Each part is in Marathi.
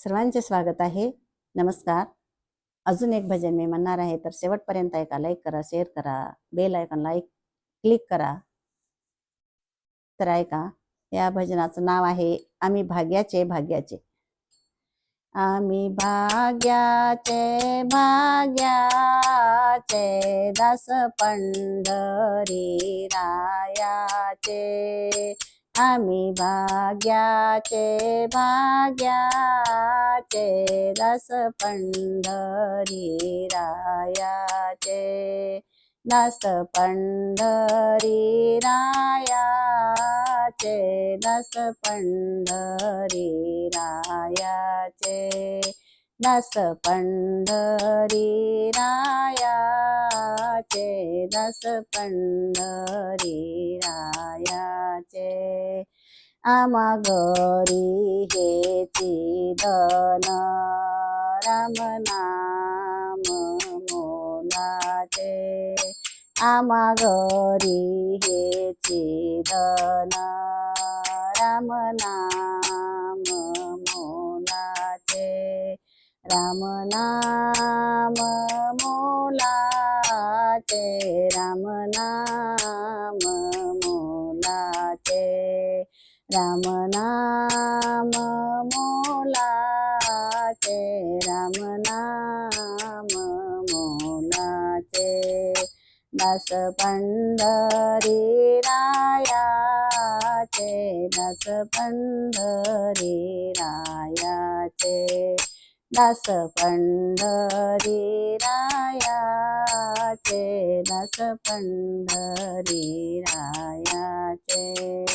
सर्वांचे स्वागत आहे. नमस्कार. अजून एक भजन मी म्हणणार आहे, तर शेवटपर्यंत ऐका. लाईक करा, शेअर करा, बेल आयकॉनला क्लिक करा. तर ऐका, या भजनाचं नाव आहे आम्ही भाग्याचे भाग्याचे. आम्ही भाग्याचे भाग्याचे दास पंढरी रायाचे. आम्ही भाग्याचे भाग्याचे दास पंढरी रायाचे. दास पंढरी रायाचे. दास पंढरी रायाचे. दास पंढरी रायाचे. दास पंढरी रायाचे. आम्हा घरी हेची धन राम नाम मोलाचे. आम्हा घरी हेची धन राम नाम मोलाचे. राम नाम मोलाचे. राम नाम मोलाचे. राम नाम मोलाचे. राम नाम मोलाचे. दास पंढरी रायाचे. दास पंढरी रायाचे. दास पंढरी रायाचे. दास पंढरी रायाचे.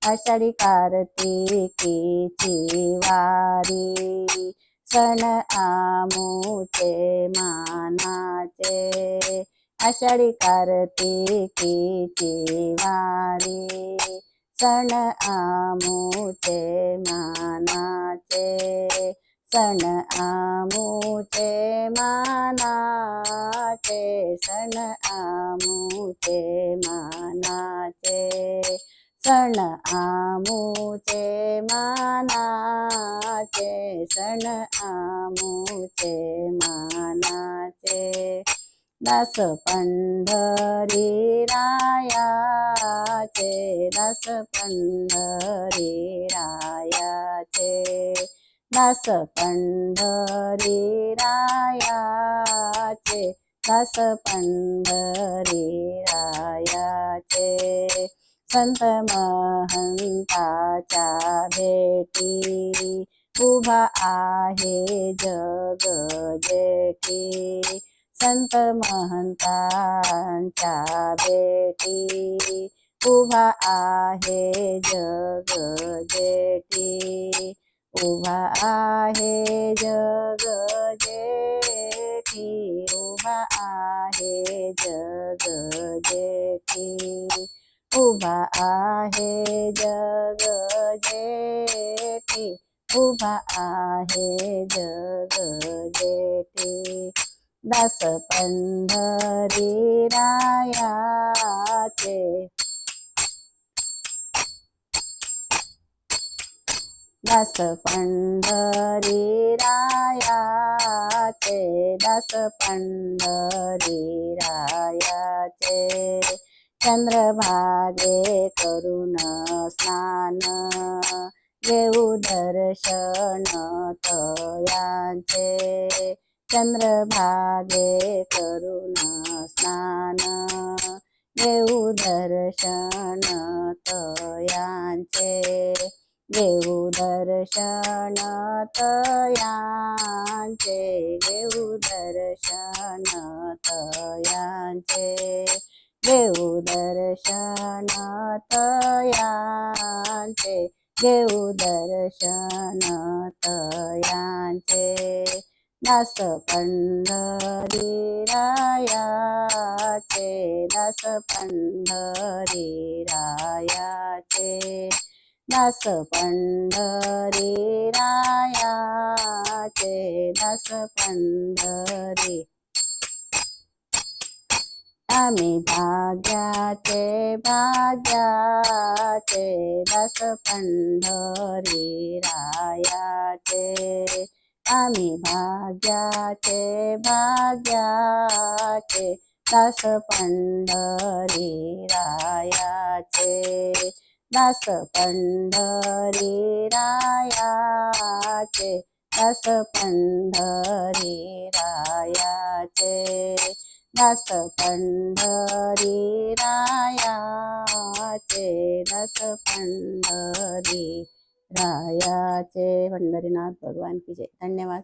आषाढी कार्तिकीची वारी सण आमुचे मानाचे. आषाढी कार्तिकीची वारी सण आमुचे मानाचे. सण आमुचे मानाचे. सण आमुचे मानाचे. सण आमुचे मानाचे. सण आमुचे मानाचे. दास पंढरी रायाचे. दास पंढरी रायाचे. दास पंढरी रायाचे. दास पंढरी रायाचे. संत महंताच्या भेटी उभा आहे जग जेठी. संत महंतांच्या भेटी उभा आहे जग जेठी. उभा आहे जग जेठी. उभा आहे जग जेठी. उभा आहे जग जेठी. उभा आहे जग जेठी. दास पंढरी रायाचे. दास पंढरी रायाचे. दास पंढरी रायाचे. चंद्रभागे करून स्नान घेऊ दर्शन तयांचे. चंद्रभागे करून स्नान घेऊ दर्शन तयांचे. घेऊ दर्शन तयांचे. घेऊ दर्शन तयांचे. घेऊ दर्शन तयांचे. घेऊ दर्शन तयांचे. दास पंढरी रायाचे. दास पंढरी रायाचे. दास पंढरी रायाचे. दास पंढरी. आम्ही भाग्याचे भाग्याचे दास पंढरी रायाचे आम्ही भाग्याचे भाग्याचे दास पंढरी रायाचे दास पंढरी रायाचे दास पंढरी रायाचे दास पंढरी रायाचे दास पंढरी रायाचे। पंढरीनाथ भगवान की जय। धन्यवाद।